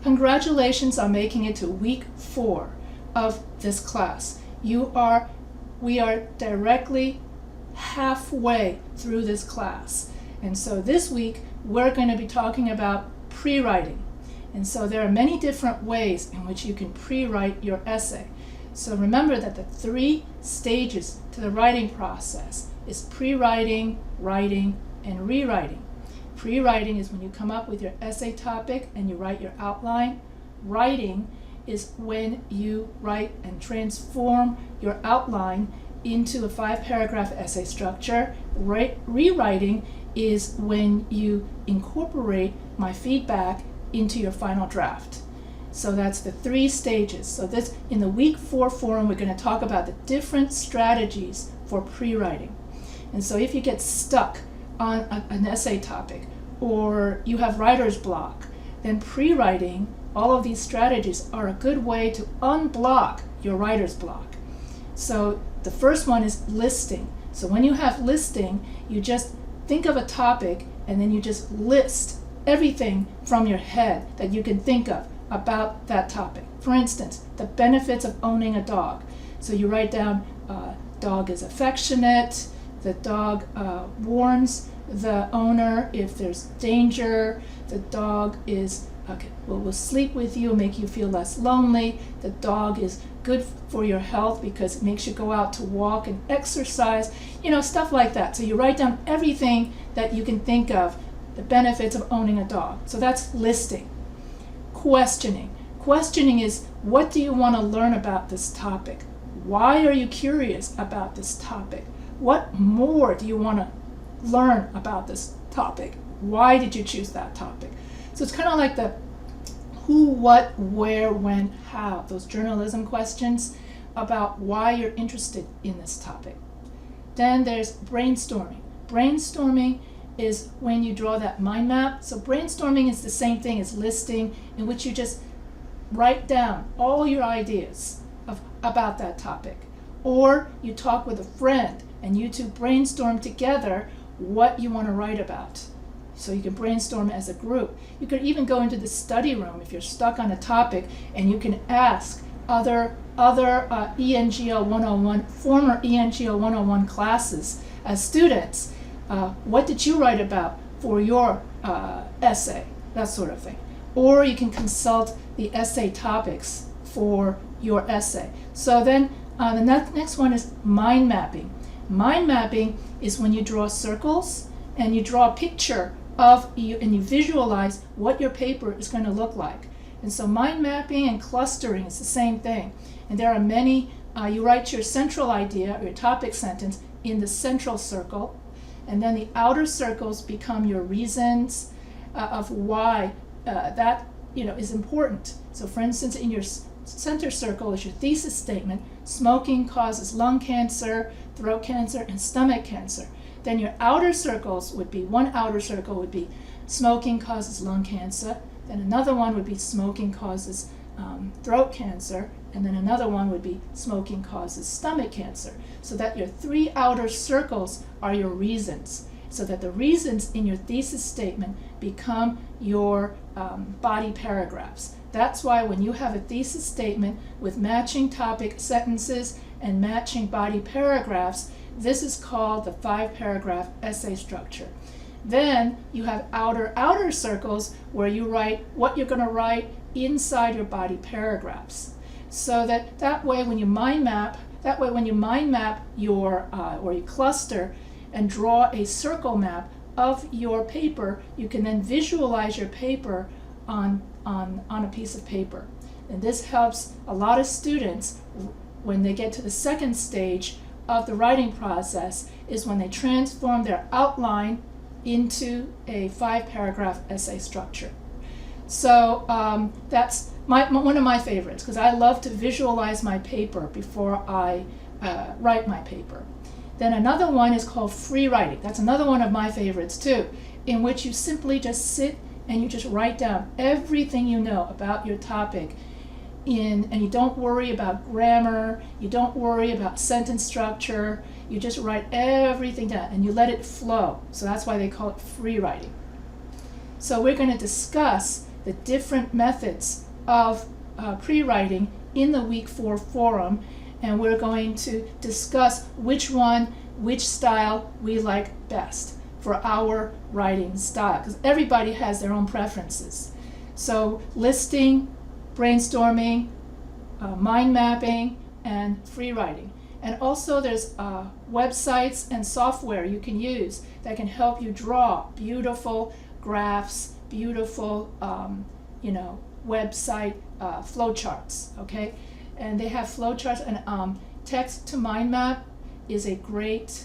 congratulations on making it to week 4 of this class. We are directly halfway through this class. And so this week, we're going to be talking about pre-writing. And so there are many different ways in which you can pre-write your essay. So remember that the 3 stages to the writing process is pre-writing, writing, and rewriting. Pre-writing is when you come up with your essay topic and you write your outline. Writing is when you write and transform your outline into a 5-paragraph essay structure. Rewriting is when you incorporate my feedback into your final draft. So that's the 3 stages. So this, in the week 4 forum, we're going to talk about the different strategies for pre-writing. And so if you get stuck on an essay topic or you have writer's block, then pre-writing, all of these strategies are a good way to unblock your writer's block. So the first one is listing. So when you have listing, you just think of a topic and then you just list everything from your head that you can think of about that topic. For instance, the benefits of owning a dog. So you write down, dog is affectionate, the dog warns the owner if there's danger, the dog is will sleep with you, make you feel less lonely, the dog is good for your health because it makes you go out to walk and exercise, stuff like that. So you write down everything that you can think of, the benefits of owning a dog. So that's listing. Questioning. Questioning is, what do you want to learn about this topic? Why are you curious about this topic? What more do you want to learn about this topic? Why did you choose that topic? So it's kind of like the who, what, where, when, how, those journalism questions about why you're interested in this topic. Then there's brainstorming. Brainstorming is when you draw that mind map. So brainstorming is the same thing as listing, in which you just write down all your ideas about that topic. Or you talk with a friend and you two brainstorm together what you want to write about. So you can brainstorm as a group. You could even go into the study room if you're stuck on a topic, and you can ask other ENGL 101, former ENGL 101 classes as students, what did you write about for your essay, that sort of thing. Or you can consult the essay topics for your essay. So then the next one is mind mapping. Mind mapping is when you draw circles and you draw a picture of you and you visualize what your paper is going to look like. And so mind mapping and clustering is the same thing. And there are many, you write your central idea or your topic sentence in the central circle, and then the outer circles become your reasons of why that is important. So for instance, in your center circle is your thesis statement: smoking causes lung cancer, throat cancer, and stomach cancer. Then your outer circles would be, one outer circle would be smoking causes lung cancer, then another one would be smoking causes throat cancer, and then another one would be smoking causes stomach cancer. So that your 3 outer circles are your reasons, so that the reasons in your thesis statement become your body paragraphs. That's why when you have a thesis statement with matching topic sentences and matching body paragraphs, this is called the 5-paragraph essay structure. Then you have outer circles where you write what you're going to write inside your body paragraphs. So that way when you mind map your or you cluster and draw a circle map of your paper, you can then visualize your paper on a piece of paper. And this helps a lot of students when they get to the second stage of the writing process, is when they transform their outline into a 5-paragraph essay structure. So that's one of my favorites, because I love to visualize my paper before I write my paper. Then another one is called free writing. That's another one of my favorites too, in which you simply just sit and you just write down everything you know about your topic, and you don't worry about grammar, you don't worry about sentence structure, you just write everything down and you let it flow. So that's why they call it free writing. So we're going to discuss the different methods of pre-writing in the week 4 forum, and we're going to discuss which style we like best for our writing style, because everybody has their own preferences. So listing, brainstorming, mind mapping, and free writing. And also there's websites and software you can use that can help you draw beautiful graphs, beautiful website flowcharts, okay? And they have flowcharts, and Text to Mind Map is a great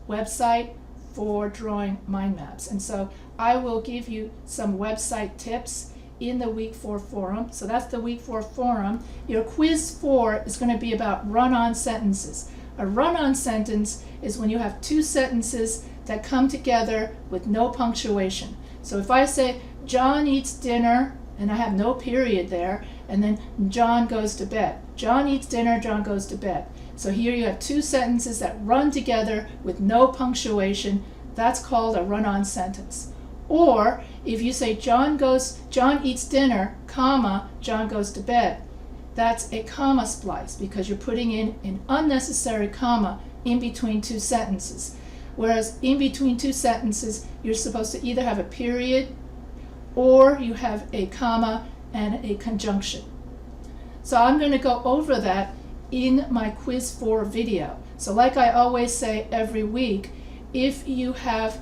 website for drawing mind maps. And so I will give you some website tips in the week 4 forum. So that's the week 4 forum. Your quiz 4 is going to be about run-on sentences. A run-on sentence is when you have two sentences that come together with no punctuation. So if I say, John eats dinner, and I have no period there, and then John goes to bed. John eats dinner, John goes to bed. So here you have two sentences that run together with no punctuation. That's called a run-on sentence. Or if you say John eats dinner, comma, John goes to bed. That's a comma splice because you're putting in an unnecessary comma in between two sentences. Whereas in between two sentences, you're supposed to either have a period or you have a comma and a conjunction. So I'm going to go over that in my quiz 4 video. So like I always say every week, if you have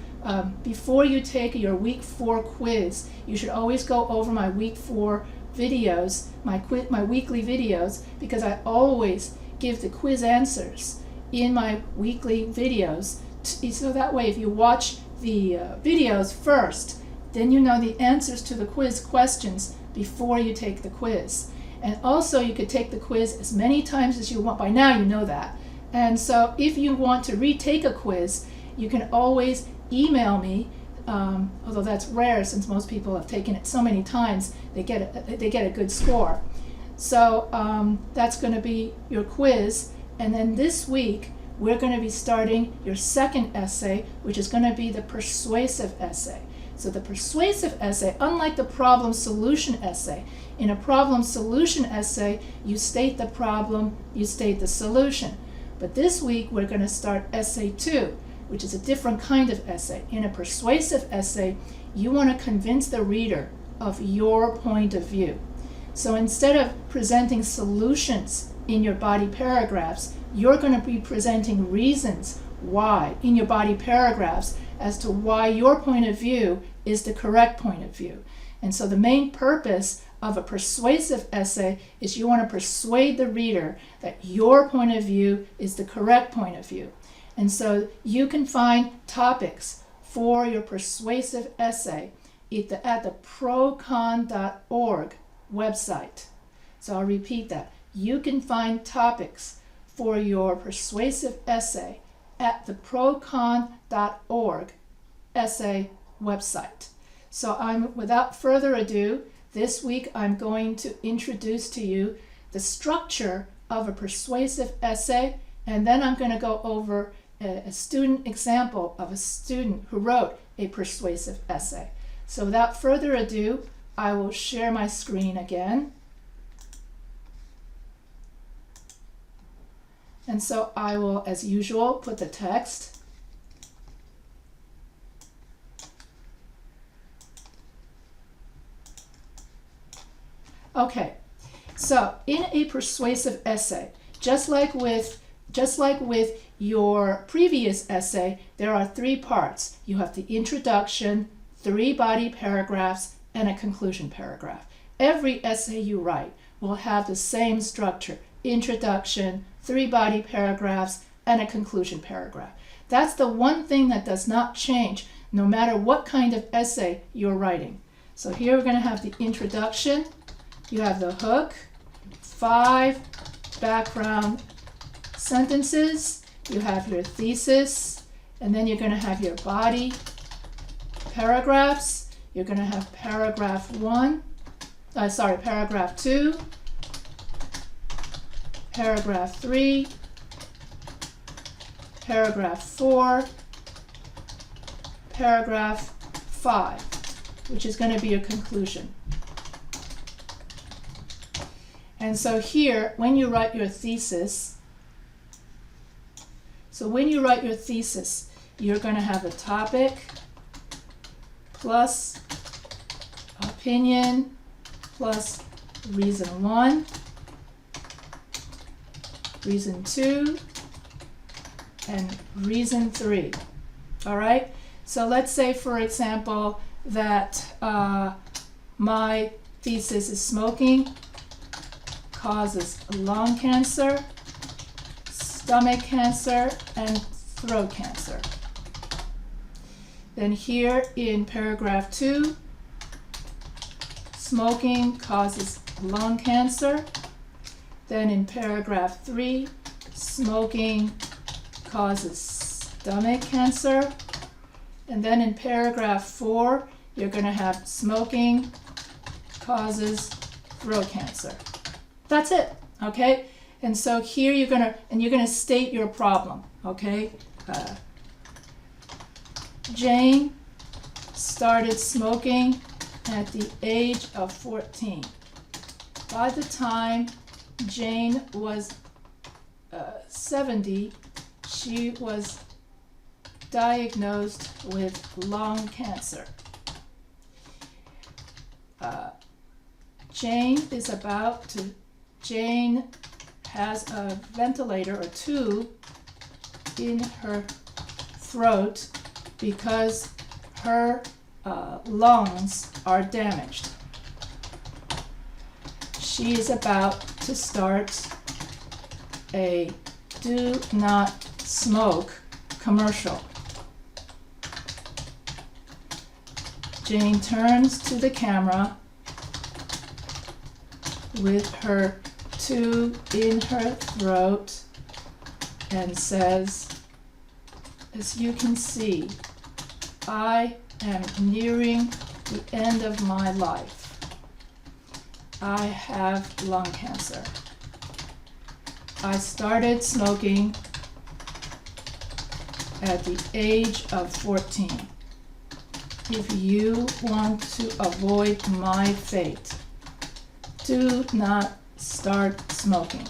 before you take your week 4 quiz, you should always go over my week 4 videos, my weekly videos, because I always give the quiz answers in my weekly videos. So that way, if you watch the videos first, then you know the answers to the quiz questions before you take the quiz. And also, you could take the quiz as many times as you want. By now, you know that. And so if you want to retake a quiz, you can always email me, although that's rare since most people have taken it so many times, they get a good score. So that's going to be your quiz. And then this week, we're going to be starting your second essay, which is going to be the persuasive essay. So the persuasive essay, unlike the problem solution essay, in a problem solution essay, you state the problem, you state the solution. But this week, we're going to start essay 2, which is a different kind of essay. In a persuasive essay, you want to convince the reader of your point of view. So instead of presenting solutions in your body paragraphs, you're going to be presenting reasons why in your body paragraphs as to why your point of view is the correct point of view. And so the main purpose of a persuasive essay is you want to persuade the reader that your point of view is the correct point of view. And so you can find topics for your persuasive essay at the procon.org website. So I'll repeat that. You can find topics for your persuasive essay at the procon.org essay website. So without further ado, this week I'm going to introduce to you the structure of a persuasive essay, and then I'm going to go over a student example of a student who wrote a persuasive essay. So without further ado, I will share my screen again. And so I will, as usual, put the text. Okay, so in a persuasive essay, just like with your previous essay, there are 3 parts. You have the introduction, 3 body paragraphs, and a conclusion paragraph. Every essay you write will have the same structure: introduction, 3 body paragraphs, and a conclusion paragraph. That's the one thing that does not change no matter what kind of essay you're writing. So here we're going to have the introduction. You have the hook, 5 background sentences, you have your thesis, and then you're going to have your body paragraphs. You're going to have paragraph 2, paragraph 3, paragraph 4, paragraph 5. which is going to be a conclusion. And so here, when you write your thesis, you're going to have a topic plus opinion plus reason 1, reason 2, and reason 3. All right? So let's say, for example, that my thesis is smoking causes lung cancer, stomach cancer, and throat cancer. Then here in paragraph 2, smoking causes lung cancer. Then in paragraph 3, smoking causes stomach cancer. And then in paragraph 4, you're going to have smoking causes throat cancer. That's it, okay? And so here you're going to state your problem, okay? Jane started smoking at the age of 14. By the time Jane was 70, she was diagnosed with lung cancer. Jane has a ventilator or tube in her throat because her lungs are damaged. She is about to start a do not smoke commercial. Jane turns to the camera with her tube in her throat and says, "As you can see, I am nearing the end of my life. I have lung cancer. I started smoking at the age of 14. If you want to avoid my fate, do not start smoking."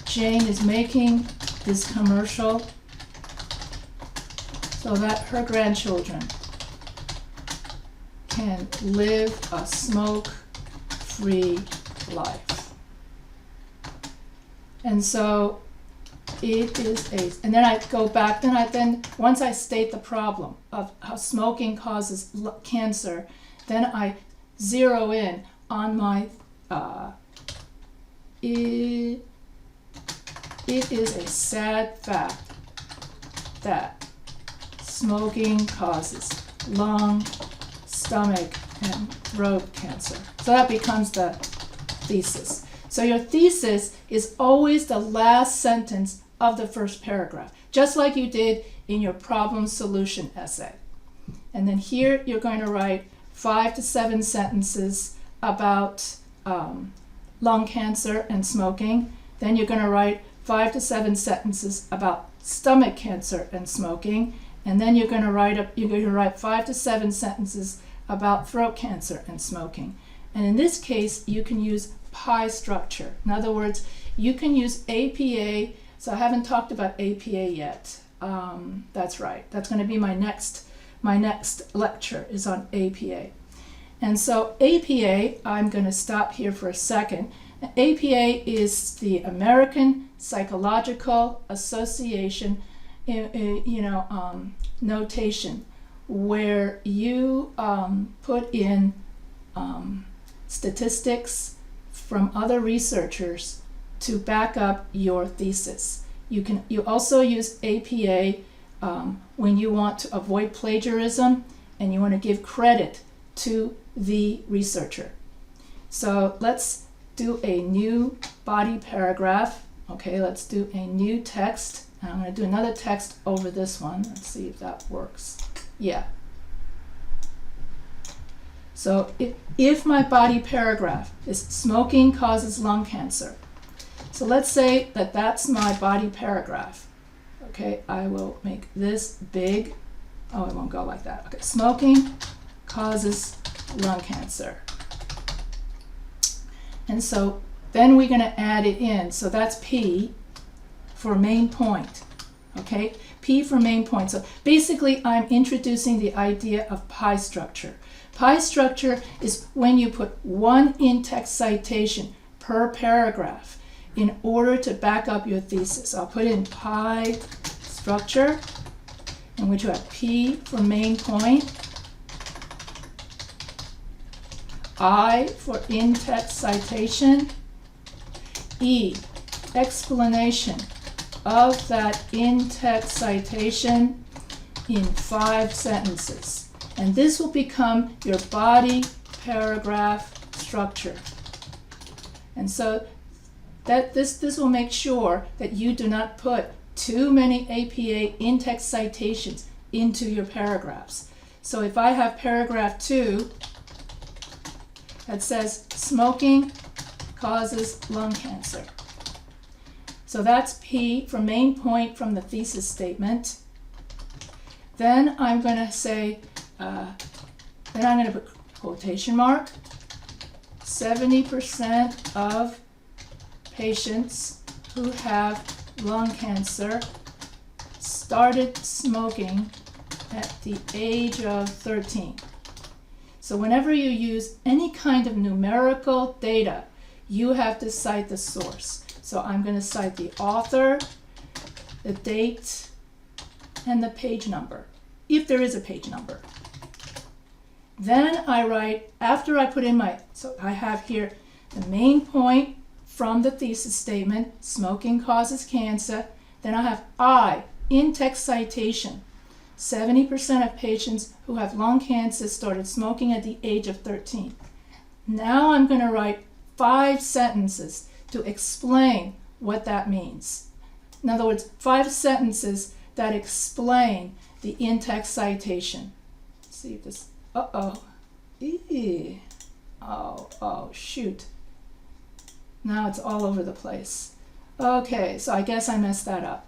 Jane is making this commercial so that her grandchildren can live a smoke-free life. And so it is and then I go back, then once I state the problem of how smoking causes cancer, then I zero in on my it is a sad fact that smoking causes lung, stomach, and throat cancer. So that becomes the thesis. So your thesis is always the last sentence of the first paragraph, just like you did in your problem solution essay. And then here you're going to write 5 to 7 sentences about lung cancer and smoking. Then you're going to write 5 to 7 sentences about stomach cancer and smoking. And then you're going to write 5 to 7 sentences about throat cancer and smoking. And in this case, you can use pie structure. In other words, you can use APA. So I haven't talked about APA yet. That's right. That's going to be my next lecture is on APA. And so APA, I'm going to stop here for a second. APA is the American Psychological Association, notation, where you put in statistics from other researchers to back up your thesis. You also use APA when you want to avoid plagiarism and you want to give credit to the researcher. So let's do a new body paragraph. Okay, let's do a new text. And I'm going to do another text over this one. Let's see if that works. Yeah. So if my body paragraph is smoking causes lung cancer, so let's say that that's my body paragraph. Okay, I will make this big Oh, it won't go like that. Okay, smoking causes lung cancer. And so then we're going to add it in. So that's P for main point. Okay, P for main point. So basically I'm introducing the idea of pie structure. Pie structure is when you put one in-text citation per paragraph in order to back up your thesis. I'll put in pie structure, in which you have P for main point, I for in-text citation, E, explanation of that in-text citation in 5 sentences. And this will become your body paragraph structure. And so that this will make sure that you do not put too many APA in-text citations into your paragraphs. So if I have paragraph 2 that says smoking causes lung cancer. So that's P for main point from the thesis statement. Then I'm going to say, then I'm going to put quotation mark, 70% of patients who have lung cancer started smoking at the age of 13. So whenever you use any kind of numerical data, you have to cite the source. So I'm going to cite the author, the date, and the page number, if there is a page number. Then I write, after I put in my, so I have here the main point from the thesis statement, smoking causes cancer. Then I have I, in-text citation. 70% of patients who have lung cancer started smoking at the age of 13. Now I'm going to write 5 sentences to explain what that means. In other words, 5 sentences that explain the in-text citation. Let's see if this, oh, shoot. Now it's all over the place. Okay, so I guess I messed that up.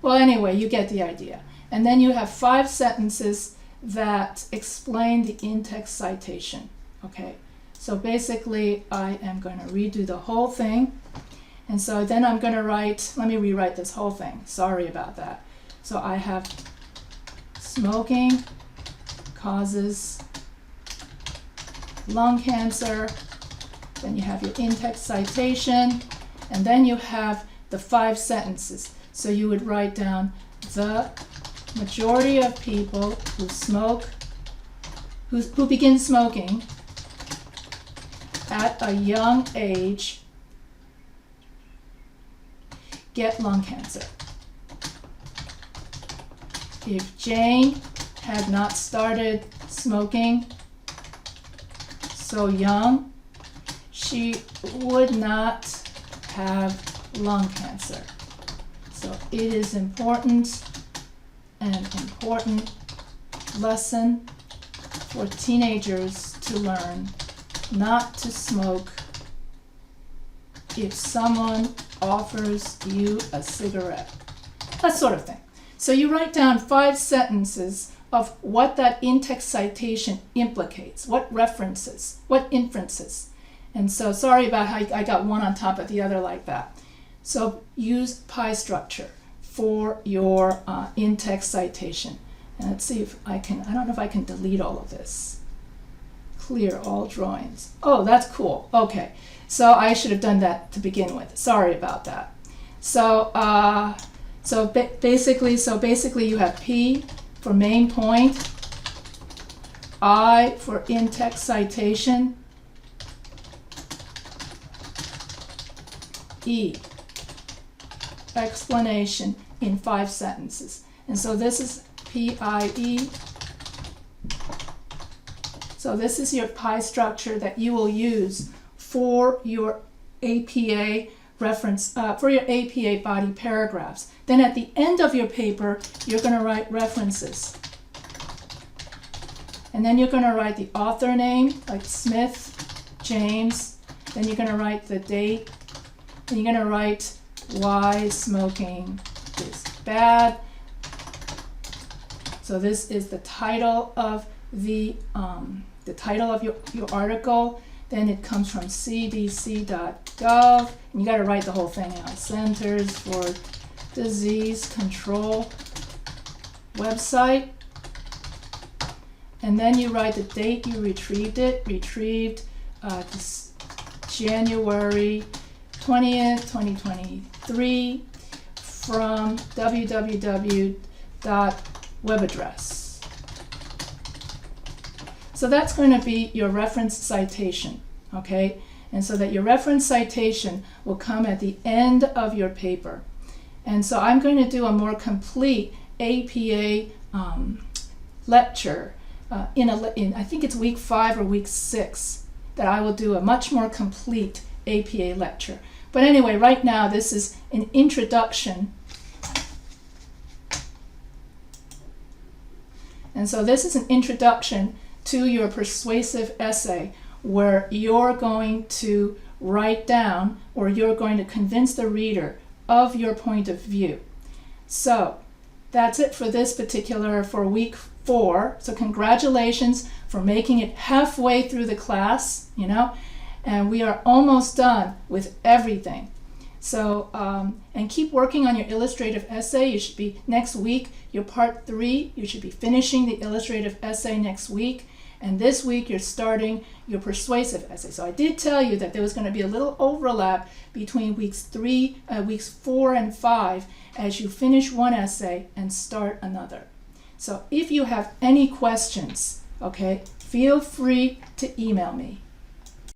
Well, anyway, you get the idea. And then you have 5 sentences that explain the in-text citation. Okay, so basically I am going to redo the whole thing. And so then I'm going to write, let me rewrite this whole thing. Sorry about that. So I have smoking causes lung cancer. Then you have your in-text citation. And then you have the 5 sentences. So you would write down the majority of people who smoke, who begin smoking at a young age get lung cancer. If Jane had not started smoking so young, she would not have lung cancer. So it is important, an important lesson for teenagers to learn not to smoke if someone offers you a cigarette. That sort of thing. So you write down 5 sentences of what that in-text citation implicates, what references, what inferences. And so sorry about how I got one on top of the other like that. So use pie structure for your in-text citation. And let's see if I can, I don't know if I can delete all of this. Clear all drawings. Oh, that's cool. Okay. So I should have done that to begin with. Sorry about that. So basically you have P for main point, I for in-text citation, E, explanation in 5 sentences. And so this is PIE. So this is your pie structure that you will use for your APA reference, for your APA body paragraphs. Then at the end of your paper, you're going to write references. And then you're going to write the author name, like Smith, James. Then you're going to write the date. Then you're going to write why smoking is bad. So this is the title of the title of your article. Then it comes from cdc.gov, and you got to write the whole thing out. Centers for Disease Control website. And then you write the date you retrieved it. Retrieved January 20th, 2023 from www.web address. So that's going to be your reference citation, okay? And so that your reference citation will come at the end of your paper. And so I'm going to do a more complete APA lecture in I think it's week 5 or week 6 that I will do a much more complete APA lecture. But anyway, right now this is an introduction. And so this is an introduction to your persuasive essay, where you're going to write down, or you're going to convince the reader of your point of view. So that's it for this particular, for week 4. So congratulations for making it halfway through the class, you know, and we are almost done with everything. So, and keep working on your illustrative essay. You should be, next week, your part 3, you should be finishing the illustrative essay next week. And this week you're starting your persuasive essay. So I did tell you that there was going to be a little overlap between weeks 4 and 5 as you finish one essay and start another. So if you have any questions, okay, feel free to email me.